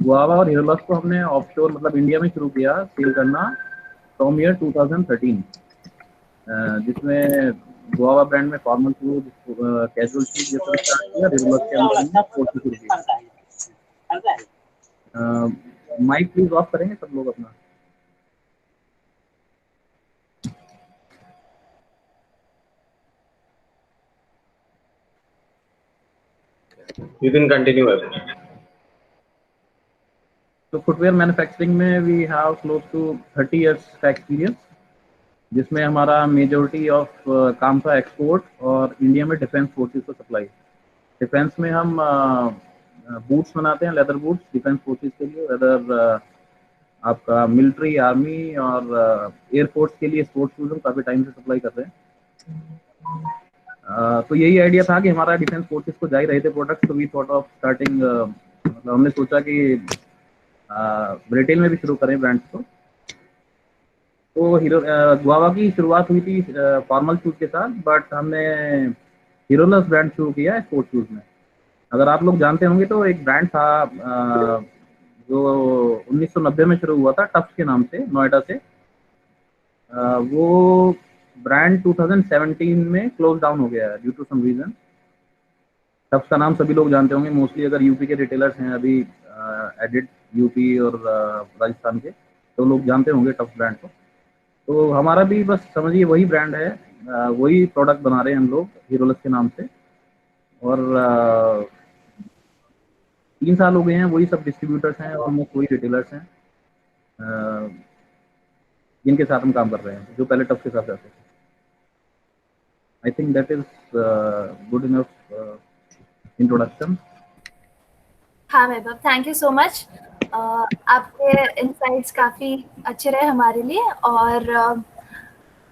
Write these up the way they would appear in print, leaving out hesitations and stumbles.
Guava और हीरोलक्स को हमने ऑफशोर मतलब इंडिया में शुरू किया सेल करना फ्रॉम ईयर 2013, जिसमें गुआवा ब्रांड में फॉर्मल शूज, कैजुअल शूज ये सब स्टार्ट किया। हीरोलक्स के अंदर हमने स्पोर्ट्स शुरू किया। माइक प्लीज ऑफ करेंगे सब लोग अपना। You can continue, Evan. तो फुटवेयर मैन्युफैक्चरिंग में we have close to 30 years का एक्सपीरियंस, जिसमें हमारा मेजोरिटी ऑफ काम था एक्सपोर्ट और इंडिया में डिफेंस फोर्सेस को सप्लाई। डिफेंस में हम बूट्स बनाते हैं, लेदर बूट्स डिफेंस फोर्सेस के लिए, वेदर आपका मिलिट्री, आर्मी और एयरफोर्स के लिए स्पोर्ट्स शूज हम काफ़ी टाइम से सप्लाई कर रहे हैं। तो यही आइडिया था कि हमारा डिफेंस फोर्सेस को जा ही रहे थे प्रोडक्ट, तो वी थॉट ऑफ स्टार्टिंग, मतलब हमने सोचा कि रिटेल में भी शुरू करें ब्रांड्स को। तो गुआवा की शुरुआत हुई थी फॉर्मल शूज के साथ, बट हमने हीरोलस ब्रांड शुरू किया है स्पोर्ट्स शूज में। अगर आप लोग जानते होंगे तो एक ब्रांड था जो 1990 में शुरू हुआ था टफ्स के नाम से, नोएडा से। वो ब्रांड 2017 में क्लोज डाउन हो गया है due to some reason. Tuffs का नाम सभी लोग जानते होंगे मोस्टली, अगर यूपी के रिटेलर्स हैं अभी एडिट यूपी और राजस्थान के, तो लोग जानते होंगे टफ्स ब्रांड को। तो हमारा भी बस समझिए वही ब्रांड है, वही प्रोडक्ट बना रहे हैं हम लोग हीरोलस के नाम से। और 3 साल हो गए हैं, वही सब डिस्ट्रीब्यूटर्स हैं और वही रिटेलर्स हैं जिनके साथ हम काम कर रहे हैं, जो पहले टफ के साथ रहते थे। I think that is good enough introduction. हाँ Vaibhav, thank you so much. आपके इनसाइट्स काफ़ी अच्छे रहे हमारे लिए, और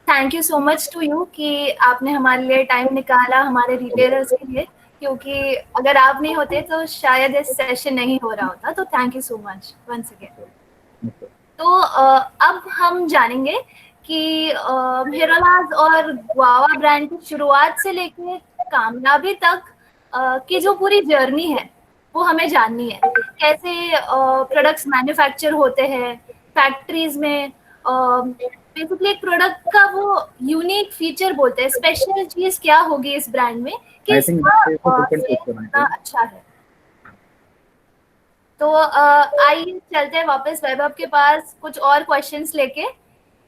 thank you so much to you कि आपने हमारे लिए टाइम निकाला, हमारे रिटेलर्स के लिए, क्योंकि अगर आप नहीं होते तो शायद ये सेशन नहीं हो रहा होता। तो thank you so much once again. तो अब हम जानेंगे कि हीरोलाज और गुआवा ब्रांड की शुरुआत से लेकर कामयाबी तक की जो पूरी जर्नी है वो हमें जाननी है। कैसे प्रोडक्ट्स मैन्युफैक्चर होते हैं फैक्ट्रीज में, बेसिकली एक प्रोडक्ट का वो यूनिक फीचर बोलते हैं, स्पेशल चीज क्या होगी इस ब्रांड में कि इसका सेल इतना अच्छा है। तो आइए चलते हैं वापस वैभव के पास कुछ और क्वेश्चंस लेके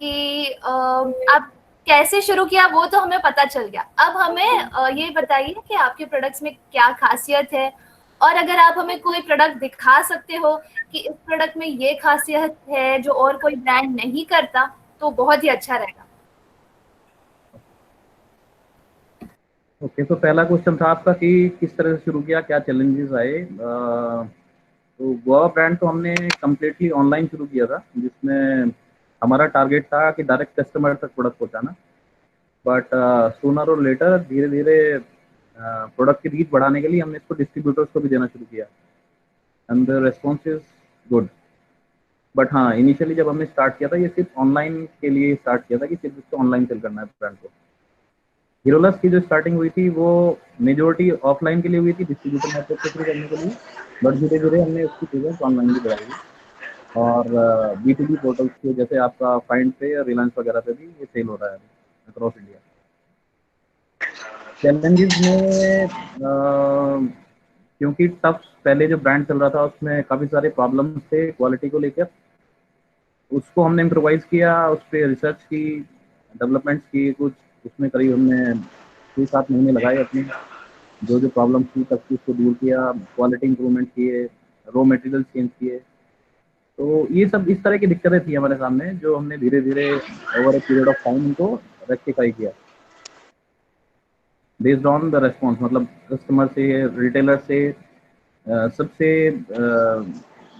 कि आप कैसे शुरू किया वो तो हमें पता चल गया। अब हमें ये बताइए कि आपके प्रोडक्ट्स में क्या खासियत है, और अगर आप हमें कोई प्रोडक्ट दिखा सकते हो कि इस प्रोडक्ट में ये खासियत है जो और कोई ब्रांड नहीं करता, तो बहुत ही अच्छा रहेगा। ओके, तो पहला क्वेश्चन था आपका कि किस तरह से शुरू किया, क्या चैलेंजेस आए। तो गोवा ब्रांड तो हमने कम्प्लीटली ऑनलाइन शुरू किया था, जिसमें हमारा टारगेट था कि डायरेक्ट कस्टमर तक प्रोडक्ट पहुंचाना। बट सूनर और लेटर धीरे धीरे प्रोडक्ट की रीच बढ़ाने के लिए हमने इसको डिस्ट्रीब्यूटर्स को भी देना शुरू किया, and the response is good. But हाँ, इनिशियली जब हमने स्टार्ट किया था ये सिर्फ ऑनलाइन के लिए स्टार्ट किया था कि सिर्फ इसको ऑनलाइन सेल करना है ब्रांड को। हीरोलस की जो स्टार्टिंग हुई थी वो मेजोरिटी ऑफलाइन के लिए हुई थी, डिस्ट्रीब्यूटर नेटवर्क को शुरू करने के लिए। बट धीरे धीरे हमने उसकी चीज़ें ऑनलाइन भी बढ़ाई, और B2B पोर्टल्स के जैसे आपका फाइंड पे, रिलायंस वगैरह पे भी ये सेल हो रहा है अक्रॉस इंडिया। चैलेंजेस में क्योंकि टफ पहले जो ब्रांड चल रहा था उसमें काफ़ी सारे प्रॉब्लम्स थे क्वालिटी को लेकर, उसको हमने इम्प्रोवाइज़ किया, उस पर रिसर्च की, डेवलपमेंट्स की कुछ, उसमें करीब हमने 6-7 महीने लगाए अपने। जो जो प्रॉब्लम्स थी तब उसको दूर किया, क्वालिटी इंप्रूवमेंट किए, रॉ मटेरियल चेंज किए। तो ये सब इस तरह की दिक्कतें थी हमारे सामने, जो हमने धीरे धीरे over a period of time उनको रेक्टिफाई किया बेस्ड ऑन द रेस्पॉन्स, मतलब कस्टमर से, रिटेलर से, सबसे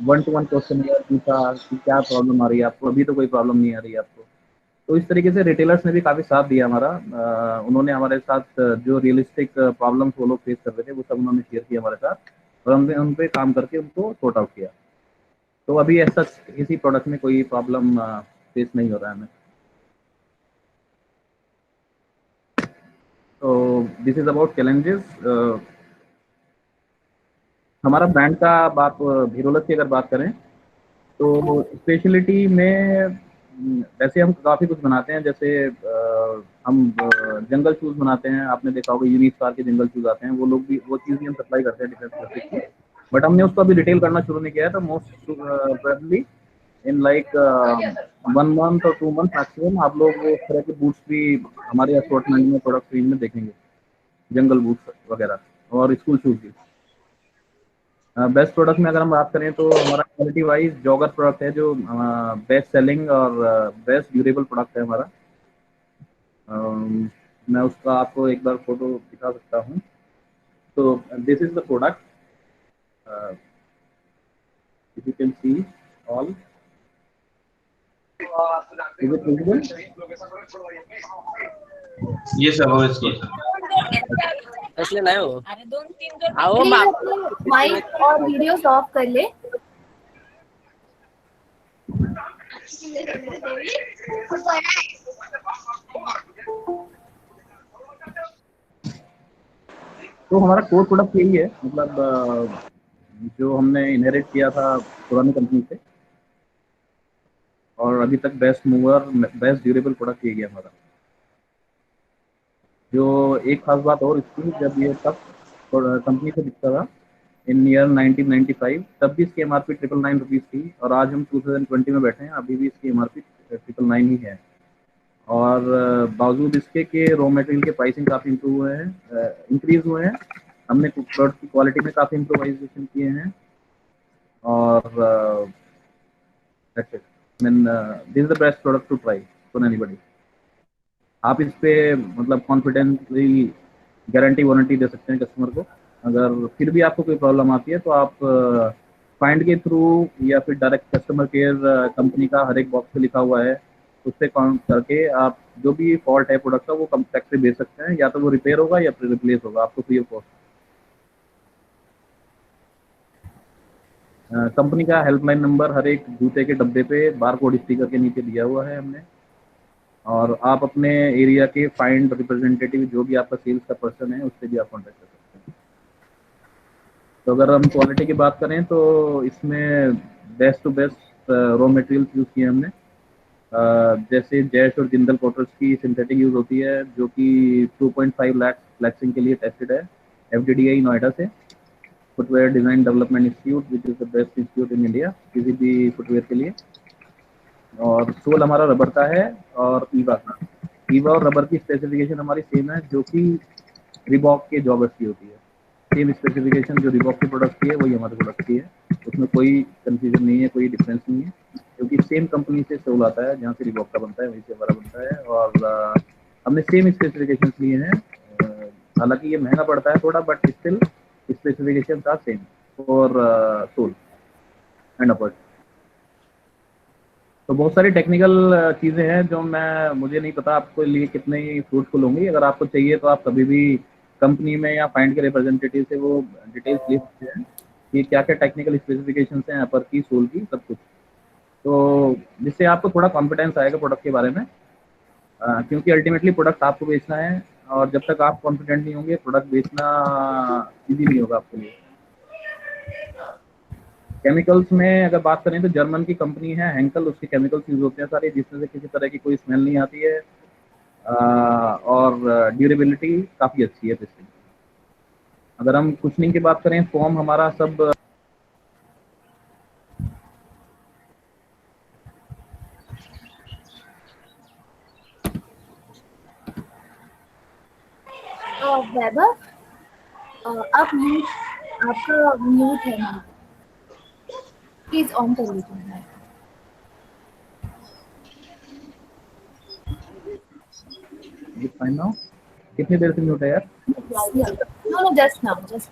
1-to-1 क्वेश्चन पूछा कि क्या प्रॉब्लम आ रही है आपको, अभी तो कोई प्रॉब्लम नहीं आ रही है आपको। तो इस तरीके से रिटेलर्स ने भी काफ़ी साथ दिया हमारा। उन्होंने हमारे साथ जो रियलिस्टिक प्रॉब्लम्स वो लोग फेस कर रहे थे वो सब उन्होंने शेयर किया हमारे साथ, और हमने उन पे काम करके उनको सॉर्ट आउट किया। तो अभी ऐसा किसी प्रोडक्ट में कोई प्रॉब्लम फेस नहीं हो रहा है हमें। तो दिस इज अबाउट चैलेंजेस। हमारा ब्रांड का आप हीरोलक्स की अगर बात करें तो स्पेशलिटी में वैसे हम काफ़ी कुछ बनाते हैं, जैसे हम जंगल शूज़ बनाते हैं, आपने देखा होगा यूनिक कार के जंगल शूज़ आते हैं, वो लोग भी वो चीज़ भी हम सप्लाई करते हैं डिफेंस प्रोडक्ट की, बट हमने उसको अभी रिटेल करना शुरू नहीं किया है। तो most probably in like 1 month और 2 मंथ मैक्सिमम आप लोग वो इस तरह के बूट्स भी हमारे असॉर्टमेंट में, प्रोडक्ट रेंज में देखेंगे, जंगल बूट्स वगैरह और स्कूल शूज़ भी। बेस्ट प्रोडक्ट में अगर हम बात करें तो हमारा क्वालिटी वाइज जॉगर प्रोडक्ट है जो बेस्ट सेलिंग और बेस्ट ड्यूरेबल प्रोडक्ट है हमारा। मैं उसका आपको एक बार फोटो दिखा सकता हूँ। तो this is the product, if you can see all, is it visible? ये सब हो इसको इसलिए नहीं हो। आओ प्लीज माप अपने माइक और वीडियोस ऑफ कर ले। तो हमारा कोर प्रोडक्ट यही है, मतलब जो हमने इनहेरिट किया था पुरानी कंपनी से, और अभी तक best mover best durable product यही है हमारा। जो एक खास बात और इसकी, जब ये तब कंपनी से बिकता था इन ईयर 1995, तब भी इसकी एमआरपी 999 रुपीज़ थी, और आज हम 2020 में बैठे हैं, अभी भी इसकी एमआरपी 999 ही है। और बावजूद इसके कि रॉ मटेरियल के प्राइसिंग काफ़ी इम्प्रूव हुए हैं, इंक्रीज हुए हैं, हमने प्रोडक्ट की क्वालिटी में काफ़ी इम्प्रोवाइजेशन किए हैं, और that's it. I mean, this is the best product to try for anybody. आप इस पे मतलब कॉन्फिडेंटली गारंटी वारंटी दे सकते हैं कस्टमर को। अगर फिर भी आपको कोई प्रॉब्लम आती है तो आप फाइंड के थ्रू या फिर डायरेक्ट कस्टमर केयर कंपनी का हर एक बॉक्स पे लिखा हुआ है, उससे कॉन्टेक्ट करके आप जो भी फॉल्ट है प्रोडक्ट का वो कॉन्टैक्ट से भेज सकते हैं, या तो वो रिपेयर होगा या फिर रिप्लेस होगा आपको फ्री ऑफ कॉस्ट। कंपनी का हेल्पलाइन नंबर हर एक जूते के डब्बे पे बार कोड स्टिकर के नीचे दिया हुआ है हमने, और आप अपने एरिया के फाइंड रिप्रेजेंटेटिव जो भी आपका सेल्स का पर्सन है उससे भी आप कॉन्टेक्ट कर सकते हैं। तो अगर हम क्वालिटी की बात करें तो इसमें best to best raw materials use किए हमने, जैसे जैश और जिंदल कॉटर्स की सिंथेटिक यूज़ होती है, जो कि 2.5 लाख फ्लैक्सिंग के लिए टेस्टेड है FDDI नोएडा से, footwear design development institute which is the best institute in India किसी भी फुटवेयर के लिए। और सोल हमारा रबर का है और ईवा का। ईवा और रबर की स्पेसिफिकेशन हमारी सेम है, जो कि रिबॉक के जॉगर्स की होती है। सेम स्पेसिफिकेशन जो रिबॉक के प्रोडक्ट की है वही हमारे प्रोडक्ट की है, उसमें कोई कंफ्यूजन नहीं है, कोई डिफरेंस नहीं है, क्योंकि सेम कंपनी से सोल आता है, जहाँ से रिबॉक का बनता है वहीं से हमारा बनता है, और हमने सेम स्पेसिफिकेशन लिए हैं। हालांकि ये महंगा पड़ता है थोड़ा, बट स्टिल स्पेसिफिकेशन था same for sole and upward. तो बहुत सारी टेक्निकल चीज़ें हैं जो मुझे नहीं पता आपको लिए कितने ही फ्रूटफुल होंगी। अगर आपको चाहिए तो आप कभी भी कंपनी में या फाइंड के रिप्रेजेंटेटिव से वो डिटेल्स ले सकते हैं कि क्या क्या टेक्निकल स्पेसिफिकेशंस हैं अपर की, सोल की, सब कुछ। तो जिससे आपको थोड़ा कॉन्फिडेंस आएगा प्रोडक्ट के बारे में, क्योंकि अल्टीमेटली प्रोडक्ट आपको बेचना है, और जब तक आप कॉन्फिडेंट नहीं होंगे प्रोडक्ट बेचना ईजी नहीं होगा आपके लिए। केमिकल्स में अगर बात करें तो जर्मन की कंपनी है हैंकल, उसके केमिकल्स यूज होते हैं सारे, जिसमें से किसी तरह की कोई स्मेल नहीं आती है, और ड्यूरेबिलिटी काफ़ी अच्छी है पिस्टन। अगर हम कुशनिंग की बात करें, फॉर्म हमारा सब वैभव, आप म्यूट, आपका म्यूट है, प्लीज ऑन कर लीजिए। Fine now. कितनी देर से म्यूट है यार? नो जस्ट नाउ, जस्ट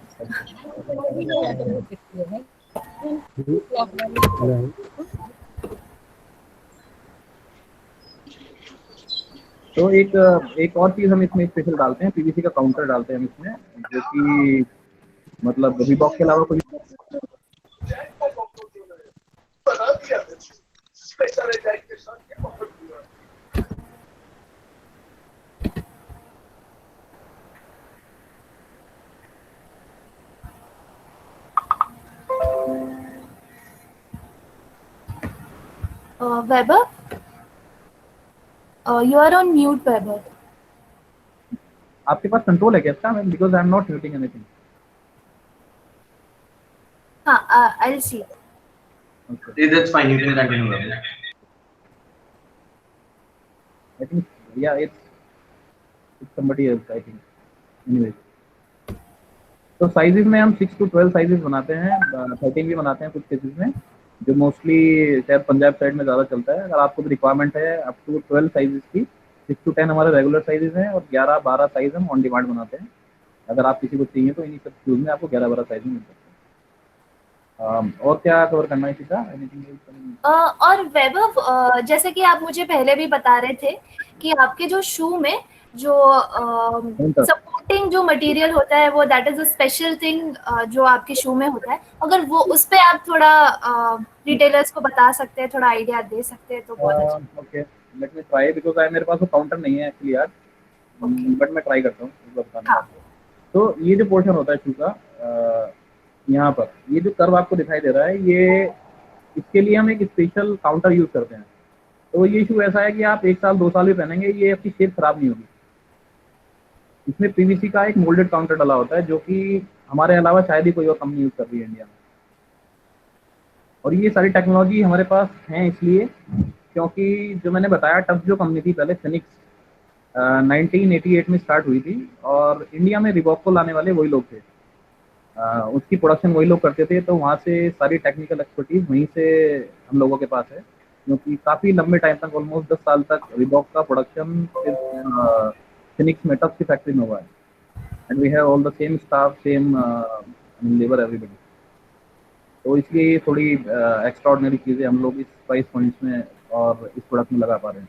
तो एक और चीज़ हम इसमें स्पेशल डालते हैं, पीवीसी का काउंटर डालते हैं हम इसमें, जो कि मतलब रिबॉक के अलावा कोई Vaibhav, you are on mute Vaibhav. आपके पास कंट्रोल है क्या इसका? Because I am not muting anything. हाँ, I will see. That's fine. You can continue. I think yeah, it's somebody else I think. Anyway, तो साइजेस में हम 6 to 12 साइजेस बनाते हैं, 13 भी बनाते हैं कुछ केसेस में, जो मोस्टली शायद पंजाब साइड में ज़्यादा चलता है। अगर आपको भी रिक्वायरमेंट है अप टू 12 साइजेस की, 6 to 10 हमारे रेगुलर साइजेस हैं और 11-12 साइज हम ऑन डिमांड बनाते हैं। अगर आप किसी को चाहिए तो इन्हीं सब शूज़ में आपको 11-12 साइज मिल सकते हैं। और क्या कवर करना है सीधा? और वैभव, जैसे कि आप मुझे पहले भी बता रहे थे कि आपके जो शू में जो सपोर्टिंग जो मटेरियल होता है वो that is a special thing जो आपके शू में होता है, अगर वो उस पे आप थोड़ा रिटेलर्स को बता सकते हैं, थोड़ा आइडिया दे सकते हैं तो बहुत अच्छा। Okay, let me try because मेरे पास वो काउंटर नहीं है एक्चुअली आज, बट मैं ट्राई करता हूँ एक बार बताने का। तो ये जो पोर्शन होता है शू का, यहाँ पर ये जो कर्व आपको दिखाई दे रहा है, ये इसके लिए हम एक स्पेशल काउंटर यूज करते हैं। तो ये शू ऐसा है कि आप 1 साल 2 साल भी पहनेंगे, ये आपकी शेप खराब नहीं होगी। इसमें पीवीसी का एक मोल्डेड काउंटर डाला होता है, जो कि हमारे अलावा शायद ही कोई और कंपनी यूज कर रही है इंडिया में। और ये सारी टेक्नोलॉजी हमारे पास है इसलिए क्योंकि जो मैंने बताया, टफ जो कंपनी थी पहले, फिनिक्स, 1988 में स्टार्ट हुई थी और इंडिया में रिबॉक को लाने वाले वही लोग थे। उसकी प्रोडक्शन वही लोग करते थे, तो वहाँ से सारी टेक्निकल एक्सपर्टीज वहीं से हम लोगों के पास है, क्योंकि काफ़ी लंबे टाइम तक, ऑलमोस्ट 10 साल तक रिबॉक का प्रोडक्शन फिनिक्स में टफ की फैक्ट्री में हुआ है। And we have all the same staff, same labour, everybody. तो इसलिए थोड़ी एक्स्ट्राऑर्डिनरी चीज़ें हम लोग इस प्राइस पॉइंट्स में और इस प्रोडक्ट में लगा पा रहे हैं।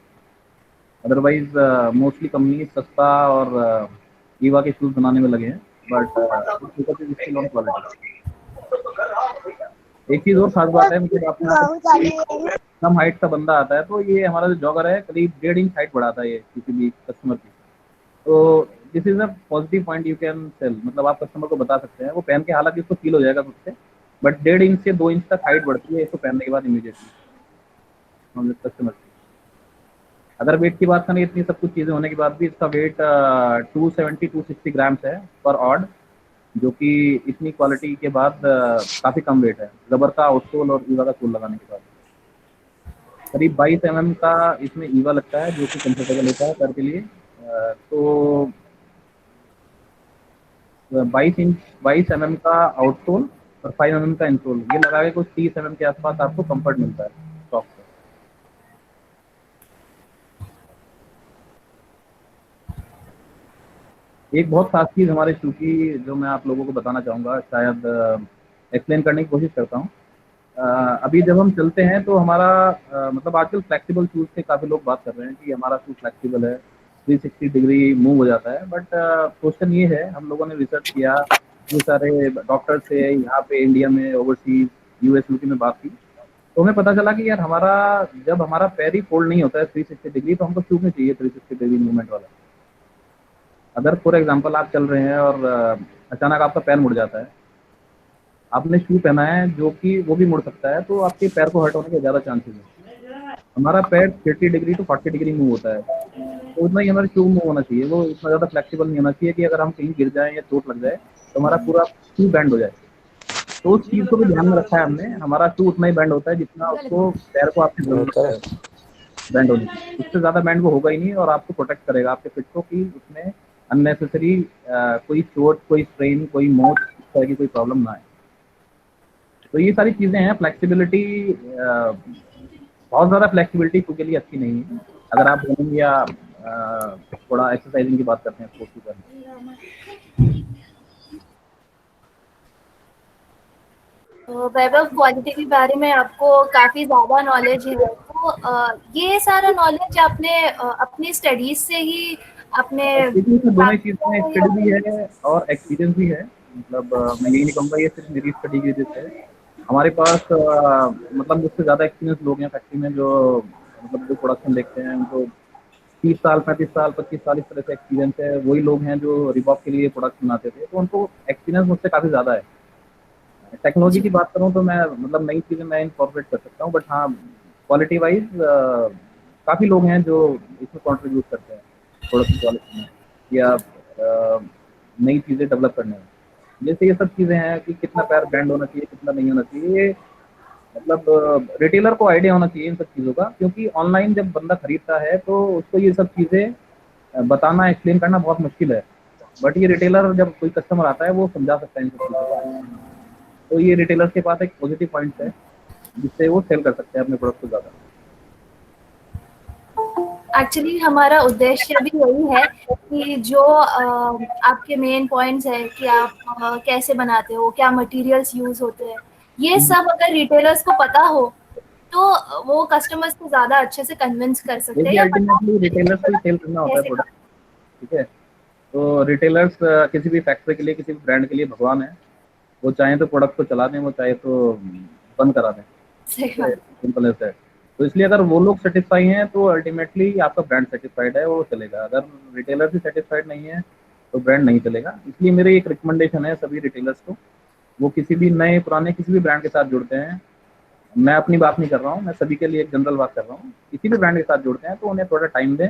अदरवाइज मोस्टली कंपनी सस्ता और ईवा के शूज़ बनाने में लगे हैं, बट स्टिल ऑन क्वालिटी। एक चीज़ और खास बात है, मतलब आपने कम हाइट का बंदा आता है तो ये हमारा जो जॉगर है करीब 1.5 इंच हाइट बढ़ाता है ये किसी भी कस्टमर की। तो this is a positive point you can sell, मतलब आप कस्टमर को बता सकते हैं, वो पहन के हालांकि उसको फील हो जाएगा खुद से, बट 1.5 इंच से 2 इंच तक हाइट बढ़ती है इसको पहनने के बाद इमीडिएटली कस्टमर की। अगर वेट की बात करें, इतनी सब कुछ चीज़ें होने के बाद भी इसका वेट 270-260 ग्राम्स है पर ऑड, जो कि इतनी क्वालिटी के बाद काफ़ी कम वेट है रबर का आउटसोल और ईवा का सोल लगाने के बाद। करीब 22 mm का इसमें ईवा लगता है, जो कि कंफर्टेबल होता है पैर के लिए। तो 22 mm का आउटसोल और 5 mm का इंसोल, ये लगा के कुछ 30 mm के आसपास आपको कंफर्ट मिलता है सॉफ्ट से। एक बहुत खास चीज़ हमारे शू की जो मैं आप लोगों को बताना चाहूँगा, शायद एक्सप्लेन करने की कोशिश करता हूँ। अभी जब हम चलते हैं तो हमारा मतलब आजकल फ्लेक्सिबल शूज़ के काफ़ी लोग बात कर रहे हैं कि हमारा शू फ्लेक्सिबल है, 360 डिग्री मूव हो जाता है, बट क्वेश्चन ये है, हम लोगों ने रिसर्च किया, ये सारे डॉक्टर से यहाँ पे इंडिया में, ओवरसीज, यूएस, यूके में बात की, तो हमें पता चला कि यार हमारा जब हमारा पैर ही फोल्ड नहीं होता है 360 डिग्री, तो हमको शू में चाहिए 360 डिग्री मूवमेंट वाला। अगर फॉर एग्जांपल आप चल रहे हैं और अचानक आपका पैर मुड़ जाता है, आपने शू पहना है जो कि वो भी मुड़ सकता है, तो आपके पैर को हर्ट होने के ज़्यादा चांसेस है। हमारा पैर 30 डिग्री टू 40 डिग्री मूव होता है, तो उतना ही हमारा शू मूव होना चाहिए, वो इतना ज़्यादा फ्लेक्सिबल नहीं होना चाहिए कि अगर हम कहीं गिर जाएँ या चोट लग जाए तो हमारा पूरा शू बैंड हो जाए। तो उस चीज़ को भी ध्यान में रखा है हमने, हमारा शू उतना ही बैंड होता है जितना उसको पैर को आपकी जरूरत है बैंड होने की, उससे ज़्यादा बैंड वो होगा ही नहीं, और आपको प्रोटेक्ट करेगा आपके फिट को कि उसमें अननेसेसरी कोई चोट, कोई स्ट्रेन, कोई मौत, इस तरह की कोई प्रॉब्लम ना आए। तो ये सारी चीज़ें हैं। फ्लेक्सिबिलिटी, बहुत ज़्यादा फ्लेक्सिबिलिटी शू के लिए अच्छी नहीं है अगर आप रनिंग या थोड़ा एक्सरसाइजिंग की बात करते हैं स्पोर्ट्स की तरह। वैभव, क्वालिटी के बारे में आपको काफ़ी ज़्यादा नॉलेज है, तो ये सारा नॉलेज आपने अपनी स्टडीज से ही आपने दोनों ही चीज़ में स्टडी भी है और एक्सपीरियंस भी है, मतलब मैं यही नहीं कहूँगा ये सिर्फ मेरी स्टडी की वजह से है। हमारे पास मतलब मुझसे ज़्यादा एक्सपीरियंस लोग हैं फैक्ट्री में, जो मतलब जो प्रोडक्शन देखते हैं, उनको 30 साल, 35 साल, 25 साल इस तरह से एक्सपीरियंस है। वही लोग हैं जो रिबॉक के लिए प्रोडक्ट बनाते थे, तो उनको एक्सपीरियंस मुझसे काफ़ी ज़्यादा है। टेक्नोलॉजी की बात करूँ तो मैं मतलब नई चीज़ें मैं इनकॉर्पोरेट कर सकता हूँ, बट हाँ क्वालिटी वाइज काफ़ी लोग हैं जो इसमें कंट्रीब्यूट करते हैं प्रोडक्ट की क्वालिटी में या नई चीज़ें डेवलप करने में। जैसे ये सब चीज़ें हैं कि कितना पैर ब्रांड होना चाहिए, कितना नहीं होना चाहिए, ये मतलब रिटेलर को आइडिया होना चाहिए इन सब चीज़ों का, क्योंकि ऑनलाइन जब बंदा खरीदता है तो उसको ये सब चीज़ें बताना, एक्सप्लेन करना बहुत मुश्किल है। बट ये रिटेलर जब कोई कस्टमर आता है वो समझा सकता है इन सब चीज़ों को। तो ये रिटेलर के पास एक पॉजिटिव पॉइंट है जिससे वो सेल कर सकते हैं अपने प्रोडक्ट को ज़्यादा। एक्चुअली हमारा उद्देश्य भी यही है कि जो आपके मेन पॉइंट्स है कि आप कैसे बनाते हो, क्या मटेरियल्स यूज होते हैं, ये सब अगर रिटेलर्स को पता हो तो वो कस्टमर्स को ज़्यादा अच्छे से कन्विंस कर सकते हैं। अल्टीमेटली रिटेलर्स को सेल करना होता है प्रोडक्ट, ठीक है। तो रिटेलर्स किसी भी फैक्ट्री के लिए, किसी भी ब्रांड के लिए भगवान है। वो चाहें तो प्रोडक्ट को चला दें, वो चाहे तो बंद करा दें, सिंपल एज दैट। तो इसलिए अगर वो लोग सेटिस्फाई हैं तो अल्टीमेटली आपका ब्रांड सेटिस्फाइड है, वो चलेगा। अगर रिटेलर भी सेटिस्फाइड नहीं है तो ब्रांड नहीं चलेगा। इसलिए मेरी एक रिकमेंडेशन है सभी रिटेलर्स को, वो किसी भी नए पुराने किसी भी ब्रांड के साथ जुड़ते हैं, मैं अपनी बात नहीं कर रहा हूँ, मैं सभी के लिए एक जनरल बात कर रहा हूँ, किसी भी ब्रांड के साथ जुड़ते हैं तो उन्हें थोड़ा टाइम दें।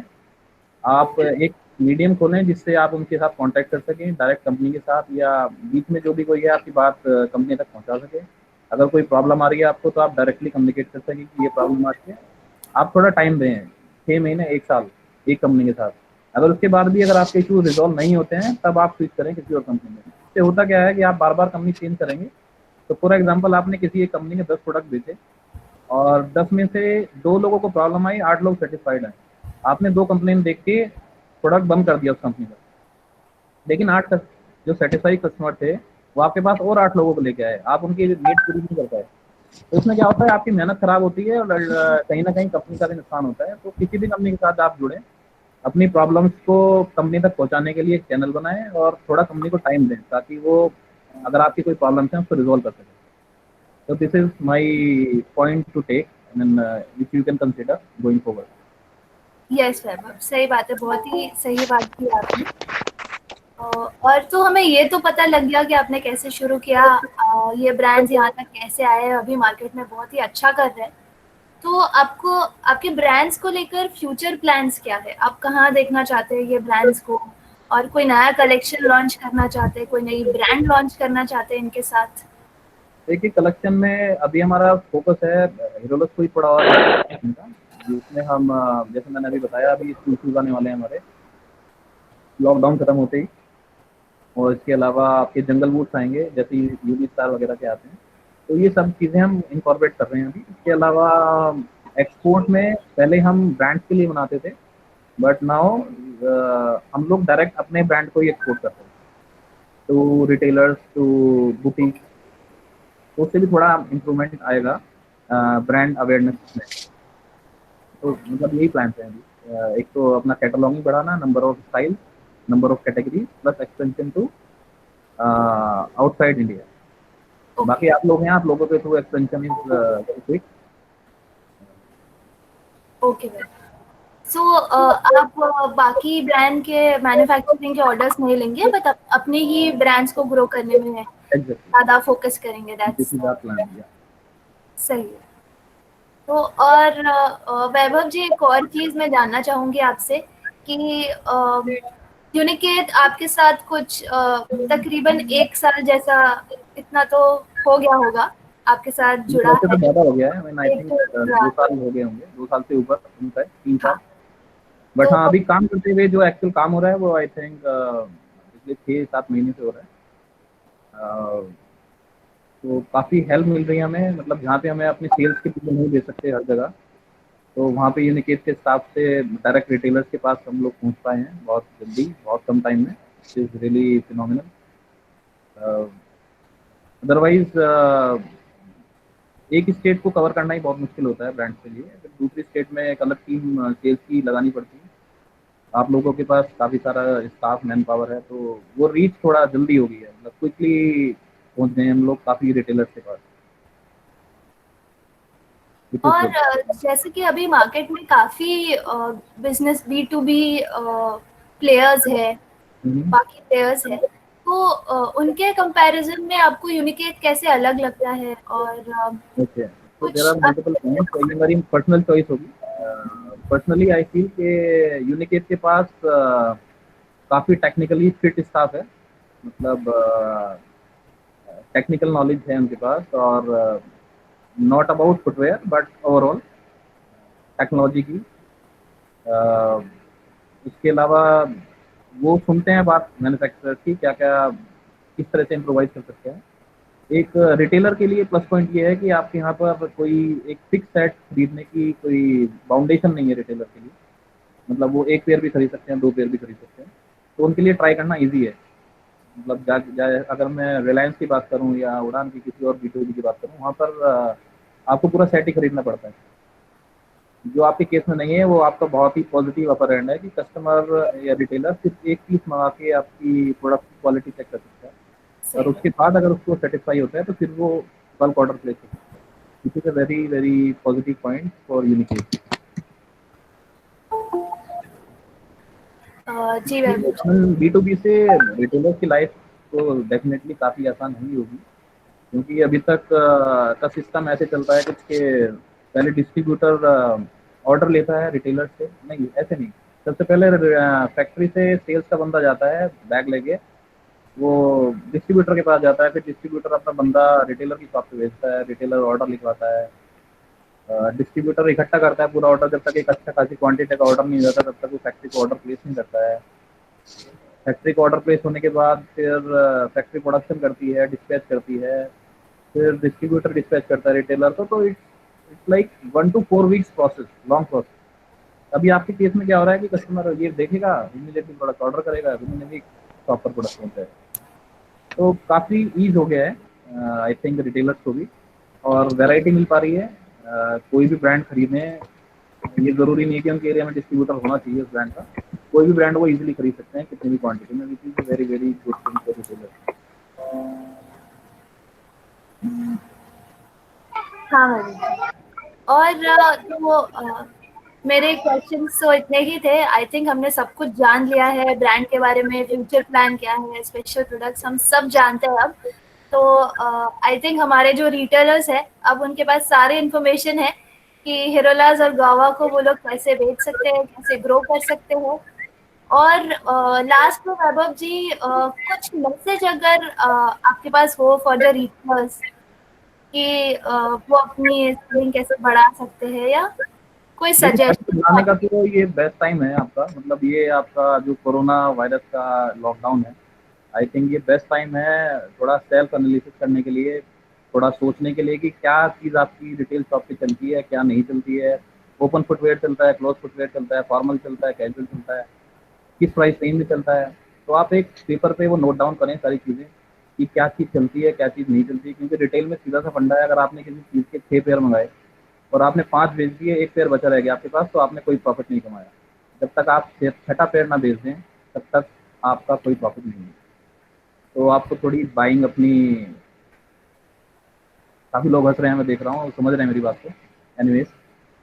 आप एक मीडियम खोलें जिससे आप उनके साथ कांटेक्ट कर सकें डायरेक्ट कंपनी के साथ, या बीच में जो भी कोई है आपकी बात कंपनी तक पहुंचा सके। अगर कोई प्रॉब्लम आ रही है आपको तो आप डायरेक्टली कम्युनिकेट कर सकें कि ये प्रॉब्लम आ रही है। आप थोड़ा टाइम दें, 6 महीने 1 साल एक कंपनी के साथ। अगर उसके बाद भी अगर आपके इशू रिजॉल्व नहीं होते हैं तब आप स्विच करें किसी और कंपनी में। इससे होता क्या है कि आप बार बार कंपनी चेंज करेंगे। तो फॉर एग्जाम्पल आपने किसी एक कंपनी के 10 प्रोडक्ट बेचे और 10 में से 2 लोगों को प्रॉब्लम आई, 8 लोग सेटिस्फाइड हैं। आपने 2 कंप्लेन देख के प्रोडक्ट बंद कर दिया उस कंपनी का, लेकिन 8 जो सेटिस्फाइड कस्टमर थे वो आपके पास और 8 लोगों को लेके आए, आप उनकी नीड पूरी नहीं कर पाए। तो इसमें क्या होता है, आपकी मेहनत खराब होती है और कहीं ना कहीं कंपनी का भी नुकसान होता है। तो किसी भी कंपनी के साथ आप जुड़ें, अपनी प्रॉब्लम्स को कंपनी तक पहुंचाने के लिए एक चैनल बनाएं और थोड़ा कंपनी को टाइम दें ताकि वो अगर आपकी कोई प्रॉब्लम्स हैं उसको रिजॉल्व कर सकें। So this is my point to take, and which you can consider going forward. Yes Vaibhav, सही बात है, बहुत ही सही बात की आपने। और तो हमें ये तो पता लग गया कि आपने कैसे शुरू किया, ये ब्रांड्स यहाँ तक कैसे आए, अभी मार्केट में बहुत ही अच्छा कर रहे हैं। तो आपको आपके ब्रांड्स को लेकर फ्यूचर प्लान्स क्या है? आप कहाँ देखना चाहते हैं ये ब्रांड्स को, और कोई नया कलेक्शन लॉन्च करना चाहते हैं, कोई नई ब्रांड लॉन्च करना चाहते हैं इनके साथ? देखिए, कलेक्शन में अभी हमारा फोकस है हीरोलक्स को ही थोड़ा और का, जिसमें हम जैसे मैंने अभी बताया अभी शूज आने वाले हैं हमारे लॉकडाउन खत्म होते ही। और इसके अलावा आपके जंगल बूट्स आएंगे जैसे यूवी स्टार वगैरह के आते हैं। तो ये सब चीज़ें हम इनकॉर्पोरेट कर रहे हैं अभी। इसके अलावा एक्सपोर्ट में पहले हम ब्रांड्स के लिए बनाते थे, बट नाउ हम लोग डायरेक्ट अपने ब्रांड को ही एक्सपोर्ट करते हैं टू रिटेलर्स, टू बुटीक। तो उससे भी थोड़ा इम्प्रूवमेंट आएगा ब्रांड अवेयरनेस में। तो मतलब यही प्लान है अभी। एक तो अपना कैटलॉगिंग बढ़ाना, number of style, number of category, plus expansion to outside India. बाकी आप लोग हैं, आप लोगों के through expansion is very quick. Okay ma'am. So आप बाकी ब्रांड के मैन्युफैक्चरिंग के ऑर्डर्स नहीं लेंगे, बट अपने ही ब्रांड्स को ग्रो करने में ज़्यादा फोकस करेंगे। दैट्स सही है। तो और वैभव जी, एक और चीज़ मैं जानना चाहूँगी आपसे कि यूनिकेट आपके साथ कुछ तकरीबन 1 साल जैसा इतना तो हो गया होगा आपके साथ जुड़ा है। तो ज़्यादा हो गया है, मैं आई थिंक 2 साल हो गए होंगे, 2 साल से ऊपर, 3 साल। बट हाँ, अभी काम करते हुए जो एक्चुअल काम हो रहा है वो आई थिंक पिछले 6-7 महीने से हो रहा है। तो काफ़ी हेल्प मिल रही है हमें, मतलब जहाँ पे हमें अपनी सेल्स के लिए नहीं दे सकते हर जगह, तो वहाँ पे यूनिकेट के हिसाब से डायरेक्ट रिटेलर्स के पास हम लोग पहुँच पाए हैं बहुत जल्दी, बहुत कम टाइम में। It is really phenomenal. Otherwise एक स्टेट को कवर करना ही बहुत मुश्किल होता है ब्रांड के लिए, फिर दूसरी स्टेट में एक अलग टीम सेल्स की लगानी पड़ती है। आप लोगों के पास काफ़ी सारा स्टाफ, मैन पावर है, तो वो रीच थोड़ा जल्दी हो गई है, मतलब क्विकली पहुँच गए हम लोग काफ़ी रिटेलर्स के पास। और जैसे कि अभी मार्केट में काफ़ी बिजनेस B2B प्लेयर्स है, बाकी प्लेयर्स है, तो उनके कंपैरिजन में आपको यूनिकेट कैसे अलग लगता है? और So कुछ there are multiple points. So ये मेरी पर्सनल चॉइस होगी. पर्सनली आई फील कि यूनिकेट के पास काफ़ी टेक्निकली फिट स्टाफ है, मतलब टेक्निकल नॉलेज है उनके पास, और not about footwear but overall technology की. इसके अलावा वो सुनते हैं बात मैन्युफैक्चरर की, क्या क्या किस तरह से इम्प्रोवाइज कर सकते हैं. एक रिटेलर के लिए प्लस पॉइंट ये है कि आपके यहाँ पर कोई एक फिक्स सेट खरीदने की कोई बाउंडेशन नहीं है रिटेलर के लिए. मतलब वो एक पेयर भी खरीद सकते हैं, 2 पेयर भी खरीद सकते हैं, तो उनके लिए ट्राई करना ईजी है. मतलब अगर मैं रिलायंस की बात करूँ या उड़ान की किसी और B2B की बात करूँ, वहाँ पर आपको पूरा सेट ही खरीदना पड़ता है. जो आपके केस में नहीं है, वो आपका बहुत ही पॉजिटिव अपर एंड है कि कस्टमर या रिटेलर सिर्फ एक पीस मंगा के आपकी प्रोडक्ट की क्वालिटी चेक कर सकता है, और उसके बाद अगर उसको सेटिस्फाई होता है तो फिर वो बल्क ऑर्डर प्लेस कर सकता है. This is a very very positive point for Unicate. जी वैभव, B2B से रिटेलर की लाइफ तो डेफिनेटली काफ़ी आसान हुई होगी, क्योंकि अभी तक का सिस्टम ऐसे चलता है कि उसके पहले डिस्ट्रीब्यूटर ऑर्डर लेता है रिटेलर से. नहीं, ऐसे नहीं. सबसे पहले फैक्ट्री से सेल्स का बंदा जाता है बैग लेके, वो डिस्ट्रीब्यूटर के पास जाता है, फिर डिस्ट्रीब्यूटर अपना बंदा रिटेलर की शॉप पे भेजता है, रिटेलर ऑर्डर लिखवाता है, डिस्ट्रीब्यूटर इकट्ठा करता है पूरा ऑर्डर. जब तक एक अच्छा खासी क्वांटिटी का ऑर्डर नहीं हो जाता तब तक वो फैक्ट्री को ऑर्डर प्लेस नहीं करता है. फैक्ट्री को ऑर्डर प्लेस होने के बाद फिर फैक्ट्री प्रोडक्शन करती है, डिस्पैच करती है, फिर डिस्ट्रीब्यूटर डिस्पैच करता है रिटेलर को. तो it's like 1 to 4 weeks process, long process. अभी आपके केस में क्या हो रहा है कि कस्टमर ये देखेगा, इमीडिएटली प्रोडक्ट ऑर्डर करेगा, इमीडिएटली शॉप पर प्रोडक्ट पहुंच जाएगा. तो काफ़ी ईज हो गया है आई थिंक रिटेलर्स को भी, और वैरायटी मिल पा रही है. कोई भी ब्रांड खरीदें, ये ज़रूरी नहीं है कि उनके एरिया में डिस्ट्रीब्यूटर होना चाहिए उस ब्रांड का. कोई भी ब्रांड वो इजीली खरीद सकते हैं कितनी भी क्वांटिटी में, which is very very good thing for retailer. हाँ मैम. और मेरे क्वेश्चंस तो इतने ही थे. आई थिंक हमने सब कुछ जान लिया है ब्रांड के बारे में, फ्यूचर प्लान क्या है, स्पेशल प्रोडक्ट्स हम सब जानते हैं अब. तो आई थिंक हमारे जो रिटेलर्स हैं अब उनके पास सारी इन्फॉर्मेशन है कि हिरोलाज और गावा को वो लोग कैसे बेच सकते हैं, कैसे ग्रो कर सकते हैं. और लास्ट में वैभव जी कुछ मैसेज अगर आपके पास हो फॉर द रिटेलर्स कि वो अपनी सेलिंग कैसे बढ़ा सकते हैं, या कोई सजेशन. बनाने का तो ये बेस्ट टाइम है आपका. मतलब ये आपका जो कोरोना वायरस का लॉकडाउन है, आई थिंक ये बेस्ट टाइम है थोड़ा सेल्फ एनालिसिस करने के लिए, थोड़ा सोचने के लिए कि क्या चीज़ आपकी रिटेल शॉप पे चलती है, क्या नहीं चलती है. ओपन फुटवेयर चलता है, क्लोज फुटवेयर चलता है, फॉर्मल चलता है, कैजुअल चलता है, किस प्राइस रेंज में चलता है. तो आप एक पेपर पे वो नोट डाउन करें सारी चीज़ें कि क्या चीज़ चलती है, क्या चीज़ नहीं चलती है. क्योंकि रिटेल में सीधा सा फंडा है, अगर आपने किसी चीज़ के 6 पेयर मंगाए और आपने 5 बेच दिए, 1 पेयर बचा रह गया आपके पास, तो आपने कोई प्रॉफिट नहीं कमाया. जब तक आप 6ठा पेयर ना बेच दें तब तक आपका कोई प्रॉफिट नहीं है. तो आपको थोड़ी बाइंग अपनी, काफ़ी लोग हंस रहे हैं, मैं देख रहा हूँ, समझ रहे हैं मेरी बात को. एनीवेज,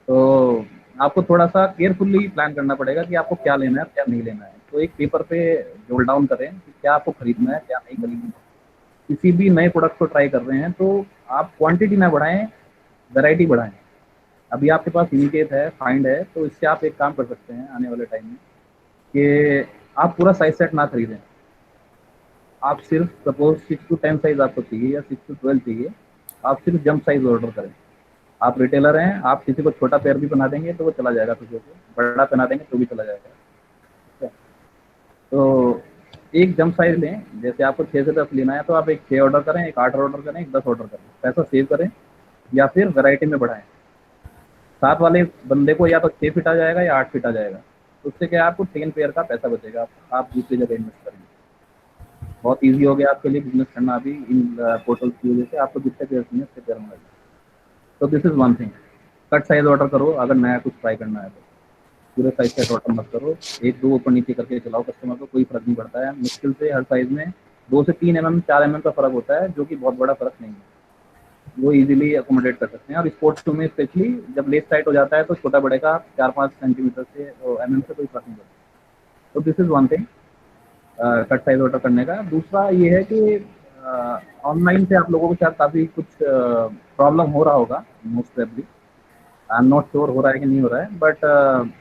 तो आपको थोड़ा सा केयरफुली प्लान करना पड़ेगा कि आपको क्या लेना है, क्या नहीं लेना है. तो एक पेपर पे जोल डाउन करें कि क्या आपको खरीदना है, क्या नहीं खरीदना है. किसी भी नए प्रोडक्ट को ट्राई कर रहे हैं तो आप क्वांटिटी ना बढ़ाएं, वैरायटी बढ़ाएं. अभी आपके पास यूनिकेट है, फाइंड है, तो इससे आप एक काम कर सकते हैं आने वाले टाइम में कि आप पूरा साइज सेट ना खरीदें. आप सिर्फ सपोज 6 to 10 साइज आपको चाहिए या 6 to 12 चाहिए, आप सिर्फ जंप साइज ऑर्डर करें. आप रिटेलर हैं, आप किसी को छोटा पेयर भी बना देंगे तो वो चला जाएगा, किसी को बड़ा बना देंगे तो भी चला जाएगा. ठीक है? तो एक जंप साइज लें. जैसे आपको 6 से 10 लेना है तो आप एक 6 ऑर्डर करें, एक 8 ऑर्डर करें, एक 10 ऑर्डर करें, पैसा सेव करें, या फिर वैरायटी में बढ़ाएं. साथ वाले बंदे को या तो 6 फीट आ जाएगा या 8 फीट आ जाएगा. तो उससे क्या आपको 10 पेयर का पैसा बचेगा, आप दूसरी जगह इन्वेस्ट करेंगे. बहुत ईजी हो गया आपके लिए बिजनेस करना अभी इन पोर्टल्स की वजह से. आपको जितने पेयर चाहिए उतने पेयर मिल. तो this is one thing. Cut size order करो अगर नया कुछ ट्राई करना है तो. पूरे साइज का ऑर्डर मत करो, 1-2 ऊपर नीचे करके चलाओ कस्टमर को, कोई फर्क नहीं पड़ता है. मुश्किल से हर साइज में 2 से 3 mm 4 mm का फर्क होता है, जो कि बहुत बड़ा फर्क नहीं है. वो इजीली अकोमोडेट कर सकते हैं. और स्पोर्ट्स शू में स्पेशली जब लेस टाइट हो जाता है तो छोटा बड़े का 4-5 सेंटीमीटर से mm से कोई फर्क नहीं पड़ता. तो this is one thing cut size order करने का. दूसरा ये है कि ऑनलाइन से आप लोगों के साथ काफ़ी कुछ प्रॉब्लम हो रहा होगा most probably. I am not sure हो रहा है कि नहीं हो रहा है, बट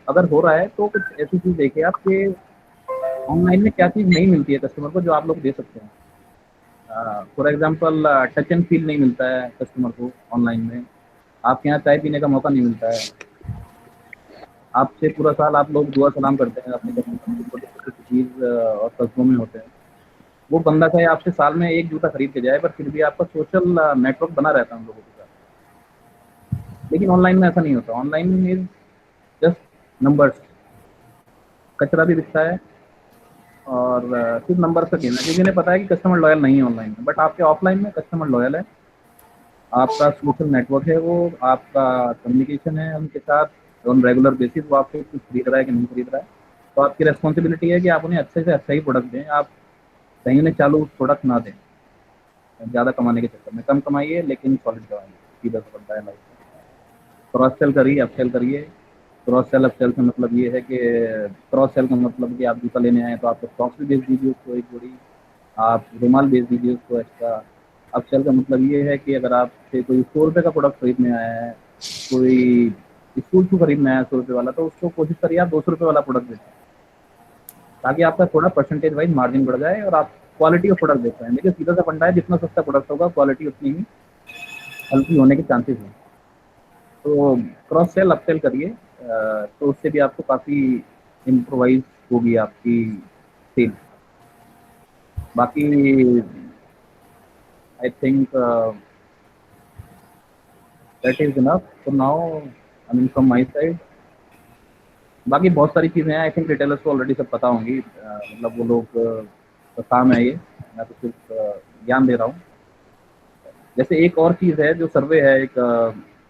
अगर हो रहा है तो कुछ ऐसी चीज़ देखिए आप कि ऑनलाइन में क्या चीज़ नहीं मिलती है कस्टमर को जो आप लोग दे सकते हैं। For example touch and feel नहीं मिलता है कस्टमर को ऑनलाइन में। आपके यहाँ चाय पीने का मौका नहीं मिलता है। आपसे पूरा साल आप लोग दुआ सलाम करते हैं अपने कस्टमर को, छोटे-छोटे सिटीज़ और कस्बों में होते हैं। वो बंदा चाहे आपसे साल में 1 जूता खरीद के जाए, पर फिर भी आपका सोशल नेटवर्क बना रहता है उन लोगों के साथ। लेकिन ऑनलाइन में ऐसा नहीं होता। Online is just numbers. कचरा भी दिखता है और सिर्फ नंबर का गेम है, क्योंकि उन्हें पता है कि कस्टमर लॉयल नहीं है ऑनलाइन में। बट आपके ऑफलाइन में कस्टमर लॉयल है, आपका सोशल नेटवर्क है, वो आपका कम्युनिकेशन है उनके साथ ऑन रेगुलर बेसिस। वो आपसे कुछ खरीद रहा है कि नहीं खरीद रहा है, तो आपकी रिस्पॉन्सिबिलिटी है कि आप उन्हें अच्छे से अच्छा ही प्रोडक्ट दें। आप कहीं उन्हें चालू प्रोडक्ट ना दें ज़्यादा कमाने के चक्कर में। कम कमाइए लेकिन सॉलिड कमाइए, सीधा सा बनता है लाइफ में। क्रॉस सेल करिए, अपसेल करिए। क्रॉस सेल अपसेल से मतलब ये है कि क्रॉस सेल का मतलब कि आप जूता लेने आए तो आप सॉक्स भी बेच दीजिए उसको एक जोड़ी, आप रुमाल बेच दीजिए उसको एक्स्ट्रा। अपसेल का मतलब ये है कि अगर आपसे कोई 100 रुपये का प्रोडक्ट खरीदने आया है, कोई स्कूल शू खरीदना है 100 रुपये वाला, तो उसको कोशिश करिए आप 200 रुपये वाला प्रोडक्ट बेचें, ताकि आपका थोड़ा परसेंटेज वाइज मार्जिन बढ़ जाए और आप क्वालिटी ऑफ प्रोडक्ट देख पाएँ। देखिए सीधा सा फंडा है, जितना सस्ता प्रोडक्ट होगा क्वालिटी उतनी ही हल्की होने के चांसेस हैं। तो क्रॉस सेल अपसेल करिए, तो उससे भी आपको काफ़ी इम्प्रोवाइज़ होगी आपकी सेल। बाकी आई think that is enough for now, I mean from my side. बाकी बहुत सारी चीज़ें हैं, आई थिंक रिटेलर्स को ऑलरेडी सब पता होंगी। मतलब वो लोग का काम है ये, मैं तो सिर्फ ज्ञान दे रहा हूँ। जैसे एक और चीज़ है जो सर्वे है एक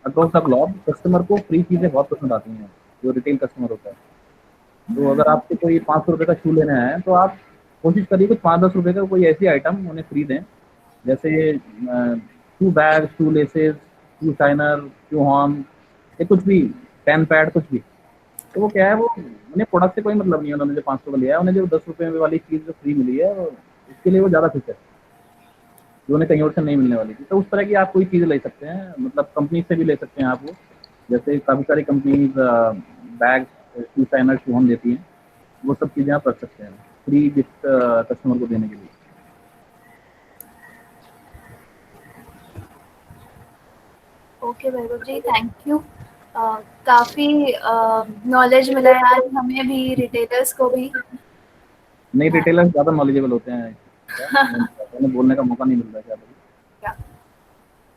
अक्रॉस द ग्लोब, कस्टमर को फ्री चीज़ें बहुत पसंद आती हैं, जो रिटेल कस्टमर होता है। तो अगर आपसे कोई 500 रुपये का शू लेना है, तो आप कोशिश करिए कि 5-10 रुपये का कोई ऐसी आइटम उन्हें फ्री दें, जैसे शू बैग, शू लेसेस, शू शाइनर, शू हॉर्न, या कुछ भी, पेन पैड, कुछ भी। तो वो क्या है, वो उन्हें प्रोडक्ट से कोई मतलब नहीं है। उन्होंने जो 500 का लिया है, उन्हें जो 10 रुपये वाली चीज़ जो फ्री मिली है, उसके लिए वो ज़्यादा खुश है, जो उन्हें कहीं और से नहीं मिलने वाली थी। तो उस तरह की आप कोई चीज़ ले सकते हैं, मतलब कंपनी से भी ले सकते हैं आप वो। जैसे काफ़ी सारी कंपनीज बैग, शू शाइनर, शू हॉर्न देती हैं, वो सब चीज़ें आप रख सकते हैं फ्री गिफ्ट कस्टमर को देने के लिए। Okay Vaibhav ji, thank you. काफ़ी नॉलेज मिला है आज हमें भी, रिटेलर्स को भी। नहीं, रिटेलर्स ज़्यादा नॉलेजेबल होते हैं, उन्हें बोलने का मौका नहीं मिलता है ज़्यादा।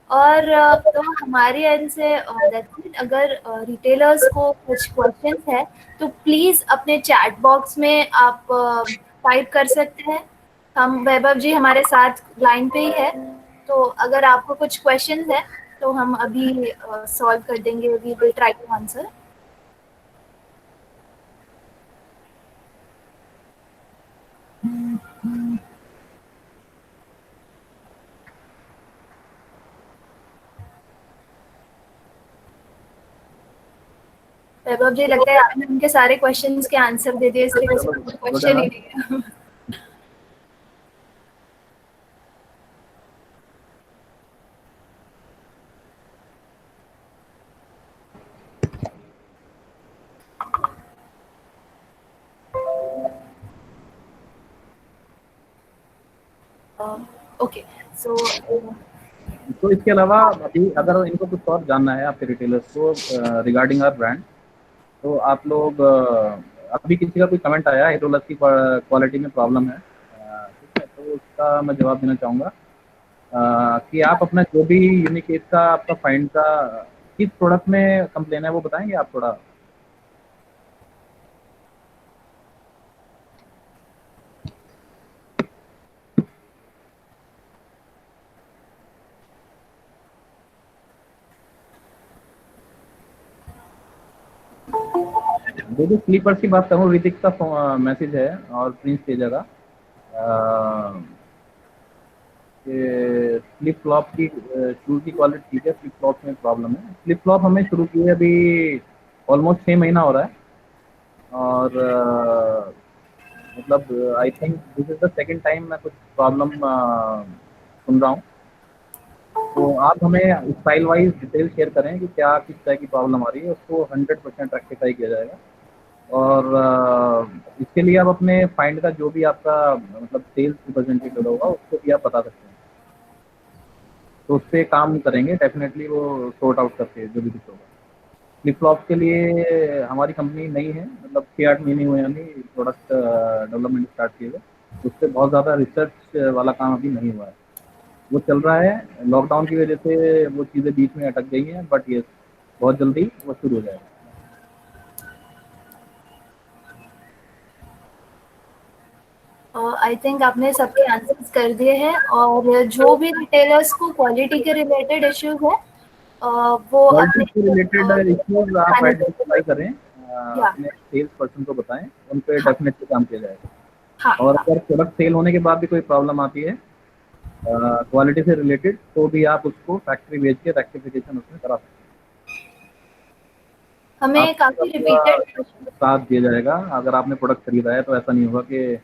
और तो हमारी एंड से that's it। अगर रिटेलर्स को कुछ क्वेश्चंस है तो प्लीज़ अपने चैट बॉक्स में आप टाइप कर सकते हैं। हम वैभव जी हमारे साथ लाइन पे ही है, तो अगर आपको कुछ क्वेश्चंस है तो हम अभी सॉल्व कर देंगे। We will try to answer. Vaibhav ji, लगता है आपने उनके सारे क्वेश्चंस के आंसर दे दिए, इसलिए किसी को क्वेश्चन ही नहीं है। ओके सो तो इसके अलावा अभी अगर इनको कुछ और जानना है आपके रिटेलर्स को रिगार्डिंग आवर ब्रांड, तो आप लोग अभी किसी का कोई कमेंट आया है हीरोलक्स की क्वालिटी में प्रॉब्लम है, ठीक है, तो उसका मैं जवाब देना चाहूँगा कि आप अपना जो भी यूनिकेट का आपका फाइंड का किस प्रोडक्ट में कंप्लेन है वो बताएंगे आप थोड़ा। देखिए स्लीपर्स की बात करूँ, ऋतिक का मैसेज है और प्रिंस तेजा का फ्लिप फ्लॉप की शूज़ की क्वालिटी ठीक है, फ्लिप फ्लॉप में प्रॉब्लम है। फ्लिप फ्लॉप हमें शुरू किए अभी ऑलमोस्ट 6 महीना हो रहा है, और मतलब I think this is the second time मैं कुछ प्रॉब्लम सुन रहा हूँ। तो आप हमें स्टाइल वाइज डिटेल शेयर करें कि क्या किस तरह की प्रॉब्लम आ रही है, उसको 100% रेक्टिफाई किया जाएगा। और इसके लिए आप अपने फाइंड का जो भी आपका मतलब सेल्स रिप्रेजेंटेटिव होगा उसको भी आप बता सकते हैं, तो उस पर काम करेंगे डेफिनेटली, वो सॉर्ट आउट करके जो भी कुछ होगा। फ्लिप फ्लॉप के लिए हमारी कंपनी नई है, मतलब 6-8 महीने हुए हमें प्रोडक्ट डेवलपमेंट स्टार्ट किए हुए, उस पर बहुत ज़्यादा रिसर्च वाला काम अभी नहीं हुआ है, वो चल रहा है। लॉकडाउन की वजह से वो चीज़ें बीच में अटक गई हैं, बट ये बहुत जल्दी वो शुरू हो जाएगा। आई थिंक आपने सबके आंसर्स कर दिए हैं, और जो भी रिटेलर्स को क्वालिटी के रिलेटेड इश्यूज है वो क्वालिटी अपने से रिलेटेड इश्यूज आप आइडेंटिफाई करें, या अपने सेल्स पर्सन को बताएं, उन पे हाँ डेफिनेटली काम किया जाएगा। हाँ और हाँ अगर प्रोडक्ट सेल होने के बाद भी कोई प्रॉब्लम आती है क्वालिटी से रिलेटेड, तो भी आप उसको फैक्ट्री भेज के रेक्टिफिकेशन उसमें करा सकते हैं। हमें आपको काफी पूरा रिपीटेड साथ दिया जाएगा। अगर आपने प्रोडक्ट खरीदा है तो ऐसा नहीं होगा कि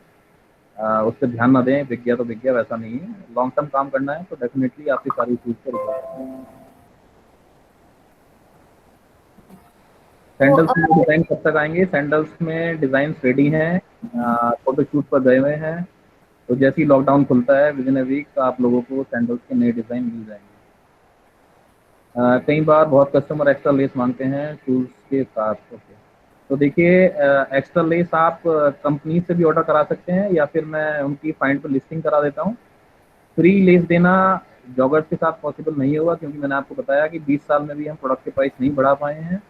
उस पर ध्यान ना दें, बिक गया तो बिक गया, वैसा नहीं है। लॉन्ग टर्म काम करना है तो डेफिनेटली आपकी सारी चीज़ को रिजॉल्व। तो सैंडल्स में डिज़ाइन कब तक आएंगे? सैंडल्स में डिज़ाइन रेडी हैं, फोटो शूट पर गए हुए हैं, तो जैसे ही लॉकडाउन खुलता है विद इन अ वीक आप लोगों को सैंडल्स के नए डिज़ाइन मिल जाएंगे। कई बार बहुत कस्टमर एक्स्ट्रा लेस मांगते हैं शूज़ के साथ। ओके, तो देखिए एक्स्ट्रा लेस आप कंपनी से भी ऑर्डर करा सकते हैं, या फिर मैं उनकी फाइंड पर लिस्टिंग करा देता हूँ। फ्री लेस देना जॉगर्स के साथ पॉसिबल नहीं होगा, क्योंकि मैंने आपको बताया कि 20 साल में भी हम प्रोडक्ट के प्राइस नहीं बढ़ा पाए हैं।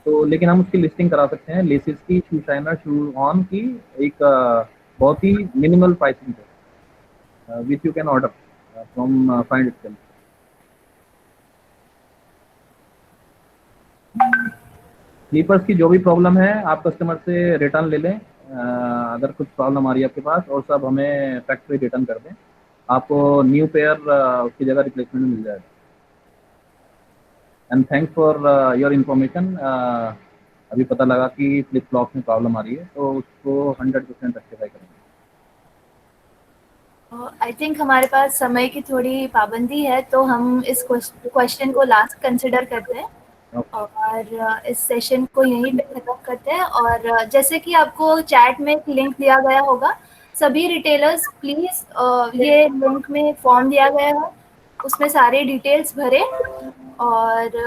तो लेकिन हम उसकी लिस्टिंग करा सकते हैं लेसिस की, शू शाइनर, शू ऑन की एक बहुत ही मिनिमल प्राइसिंग है, which you can order from find itself. Slippers की जो भी प्रॉब्लम है आप कस्टमर से रिटर्न ले लें, अगर कुछ प्रॉब्लम आ रही है आपके पास, और सब हमें फैक्ट्री रिटर्न कर दें, आपको न्यू पेयर उसकी जगह रिप्लेसमेंट में मिल जाएगा। And thanks for your information. अभी पता लगा कि फ्लिप फ्लॉप में प्रॉब्लम आ रही है, तो उसको 100% रेक्टिफाई करेंगे। आई थिंक हमारे पास समय की थोड़ी पाबंदी है, तो हम इस क्वेश्चन को लास्ट कंसिडर करते हैं और इस सेशन को यहीं पे खत्म करते हैं। और जैसे कि आपको चैट में एक लिंक दिया गया होगा, सभी रिटेलर्स प्लीज़ ये लिंक में फॉर्म दिया गया है, उसमें सारे डिटेल्स भरें और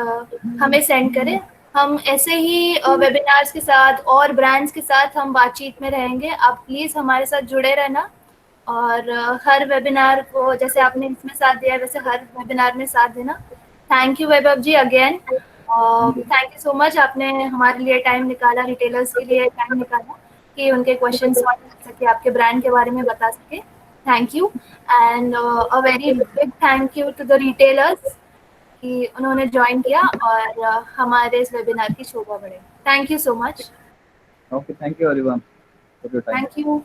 हमें सेंड करें। हम ऐसे ही वेबिनार्स के साथ और ब्रांड्स के साथ हम बातचीत में रहेंगे। आप प्लीज़ हमारे साथ जुड़े रहना, और हर वेबिनार को जैसे आपने इसमें साथ दिया वैसे हर वेबिनार में साथ देना। Thank you Vaibhav ji again, thank you so much, आपने हमारे लिए टाइम निकाला, रिटेलर्स के लिए टाइम निकाला कि उनके क्वेश्चन सॉल्व कर सके, आपके ब्रांड के बारे में बता सके। Thank you, and a very big thank you to the retailers कि उन्होंने ज्वाइन किया और हमारे इस वेबिनार की शोभा बढ़े। Thank you so much. Okay, thank you everyone for your time. Thank you.